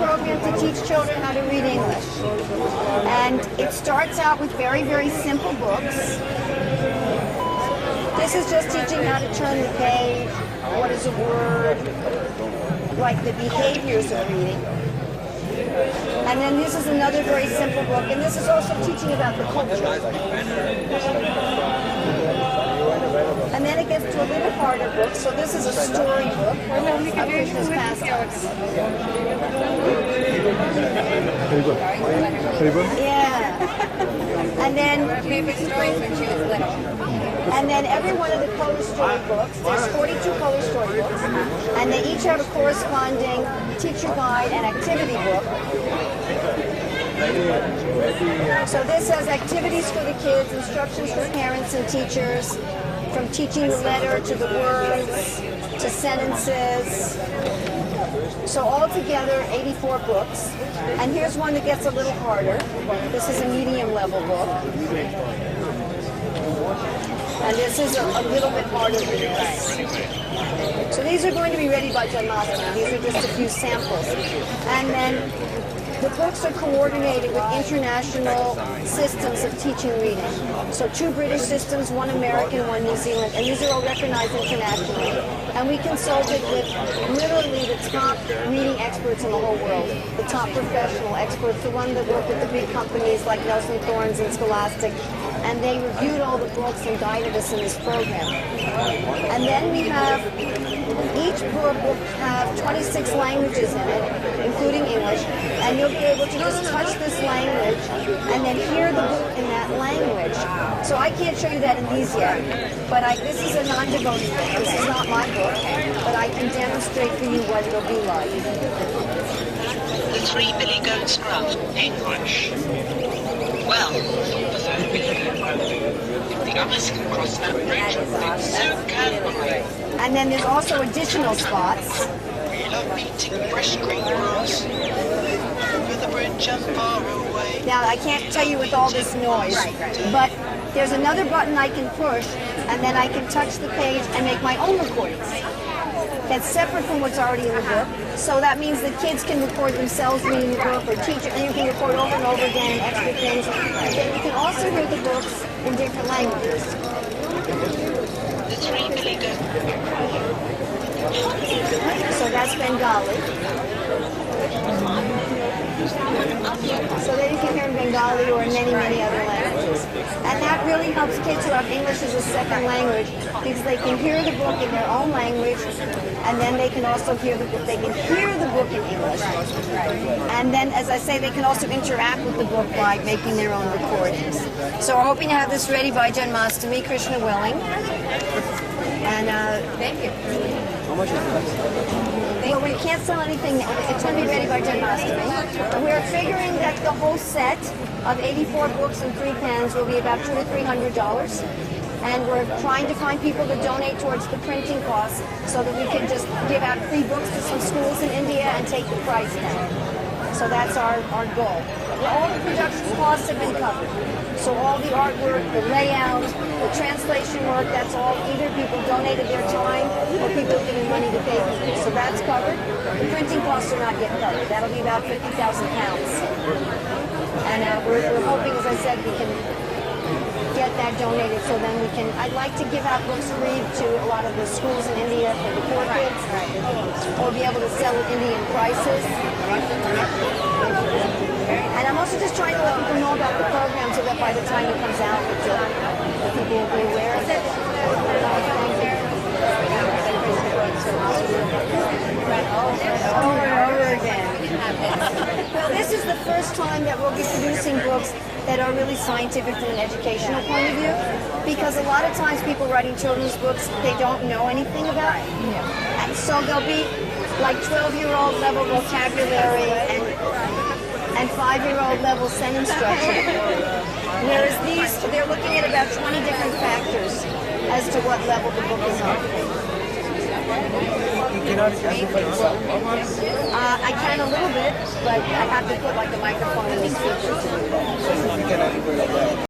program to teach children how to read English. And it starts out with very, very simple books. This is just teaching how to turn the page, what is a word, like the behaviors of reading. And then this is another very simple book, and this is also teaching about the culture. And then it gets to a little harder book, so this is a story book of Krishna's pastimes. Yeah. And then favorite stories when she was little. And then every one of the color story books, there's 42 color story books, and they each have a corresponding teacher guide and activity book. So this has activities for the kids, instructions for parents and teachers, from teaching the letter to the words to sentences. So altogether, 84 books. And here's one that gets a little harder. This is a medium level book. And this is a little bit harder than this. So these are going to be ready by Janmashtami. These are just a few samples. And then the books are coordinated with international systems of teaching reading. So 2 British systems, 1 American, 1 New Zealand, and these are all recognized internationally. And we consulted with literally the top reading experts in the whole world, the top professional experts, the ones that work at the big companies like Nelson Thornes and Scholastic, and they reviewed all the books and guided us in this program. And then we have, each book will have 26 languages in it, including English, and you'll be able to just touch this language and then hear the book in that language. So I can't show you that in these yet, but this is a non-devotee book. This is not my book, but I can demonstrate for you what it'll be like. The 3 Billy Goats Club, English. Well, the 3rd Billy Goat Club. The others can cross that bridge, and so can I. And then there's also additional spots. We love eating fresh green grass. Over the bridge and far away. Now, I can't tell you with all this noise, but there's another button I can push, and then I can touch the page and make my own recordings. That's separate from what's already in the book. So that means that kids can record themselves reading the book, or teach it, and you can record over and over again extra things. And you can also hear the books in different languages. The 3 Billy Goats. So that's Bengali. So then you can hear in Bengali or in many, many other languages. And that really helps kids who have English as a second language, because they can hear the book in their own language, and then they can also hear the book. They can hear the book in English. And then, as I say, they can also interact with the book by making their own recordings. So we're hoping to have this ready by Janmashtami, Krishna willing. And thank you. How much is it? Well, we can't sell anything. It's going to be ready by Janmashtami. We're figuring that the whole set of 84 books and 3 pens will be about $200 to $300. And we're trying to find people to donate towards the printing costs so that we can just give out free books to some schools in India and take the price down. So that's our goal. All the production costs have been covered. So all the artwork, the layout, the translation work, that's all either people donated their time or people giving money to pay people. So that's covered. The printing costs are not yet covered. That'll be about 50,000 pounds. And we're hoping, as I said, we can get that donated so then we can, I'd like to give out books free to a lot of the schools in India for the poor kids, or be able to sell at Indian prices. And I'm also just trying to let people know about the program so that by the time it comes out, the people will be aware of it. Over and over again. Well, this is the first time that we'll be producing books that are really scientific from an educational point of view, because a lot of times people writing children's books, they don't know anything about it. And so they'll be like 12-year-old level vocabulary and 5-year-old level sentence structure. Whereas these, they're looking at about 20 different factors as to what level the book is on. I can a little bit, but I have to put like the microphone in the speaker.